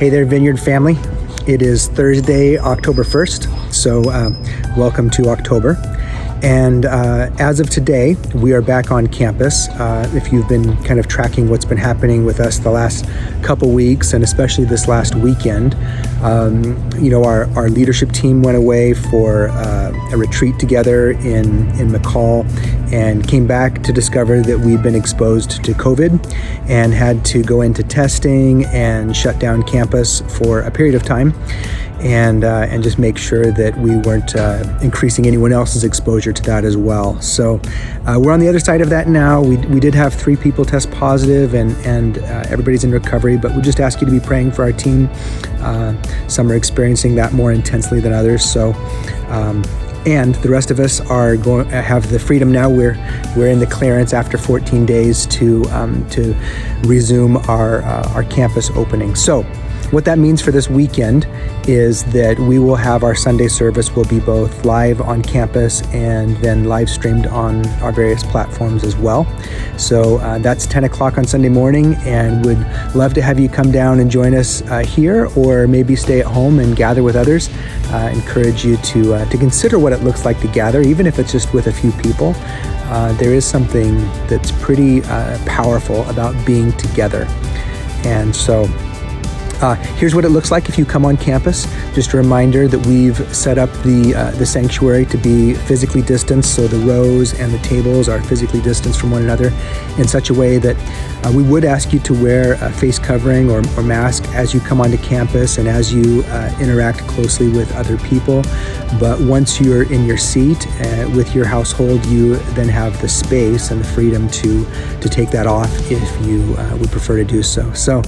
Hey there, Vineyard family. It is Thursday, October 1st, so welcome to October. And as of today, we are back on campus. If you've been kind of tracking what's been happening with us the last couple weeks, and especially this last weekend, our leadership team went away for a retreat together in McCall and came back to discover that we'd been exposed to COVID and had to go into testing and shut down campus for a period of time. And just make sure that we weren't increasing anyone else's exposure to that as well. So we're on the other side of that now. We did have 3 people test positive, and everybody's in recovery, but we just ask you to be praying for our team. Some are experiencing that more intensely than others. So, and the rest of us are going have the freedom now. We're in the clearance after 14 days to resume our campus opening. So what that means for this weekend is that we will have our Sunday service will be both live on campus and then live streamed on our various platforms as well. So that's 10 o'clock on Sunday morning, and would love to have you come down and join us here, or maybe stay at home and gather with others. Encourage you to consider what it looks like to gather, even if it's just with a few people. There is something that's pretty powerful about being together. And so here's what it looks like if you come on campus. Just a reminder that we've set up the sanctuary to be physically distanced, so the rows and the tables are physically distanced from one another in such a way that we would ask you to wear a face covering or mask as you come onto campus and as you interact closely with other people. But once you're in your seat with your household, you then have the space and the freedom to take that off if you would prefer to do so. So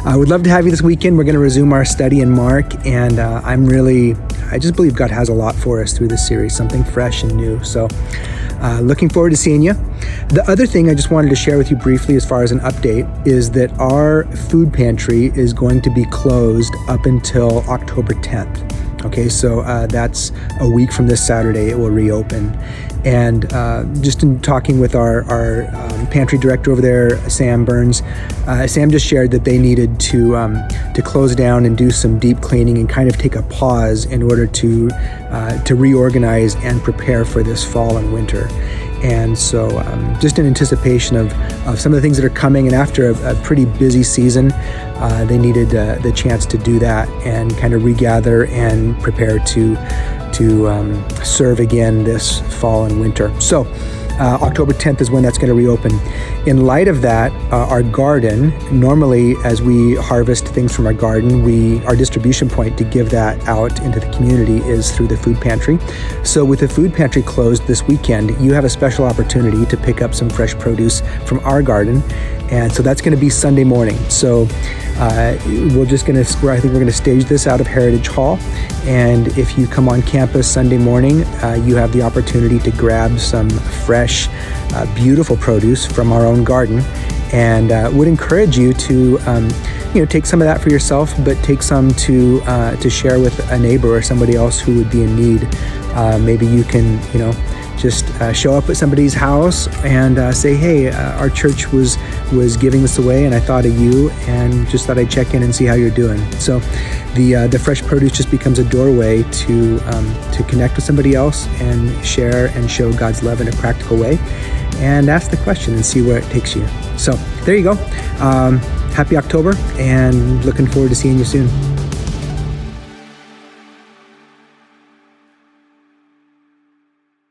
I would love to have you this weekend. We're going to resume our study in Mark, and I just believe God has a lot for us through this series, something fresh and new. So looking forward to seeing you. The other thing I just wanted to share with you briefly as far as an update is that our food pantry is going to be closed up until October 10th. Okay, so that's a week from this Saturday it will reopen. And just in talking with our pantry director over there, Sam Burns, Sam just shared that they needed to close down and do some deep cleaning and kind of take a pause in order to reorganize and prepare for this fall and winter. And so just in anticipation of some of the things that are coming, and after a pretty busy season, they needed the chance to do that and kind of regather and prepare to serve again this fall and winter. So October 10th is when that's going to reopen. In light of that, our garden, normally as we harvest things from our garden, our distribution point to give that out into the community is through the food pantry. So with the food pantry closed this weekend, you have a special opportunity to pick up some fresh produce from our garden. And so that's going to be Sunday morning. So I think we're going to stage this out of Heritage Hall. And if you come on campus Sunday morning, you have the opportunity to grab some fresh, beautiful produce from our own garden. And would encourage you to, take some of that for yourself, but take some to share with a neighbor or somebody else who would be in need. Maybe you can, just show up at somebody's house and say, hey, our church was giving this away and I thought of you and just thought I'd check in and see how you're doing. So the fresh produce just becomes a doorway to connect with somebody else and share and show God's love in a practical way, and ask the question and see where it takes you. So there you go. Happy October, and looking forward to seeing you soon.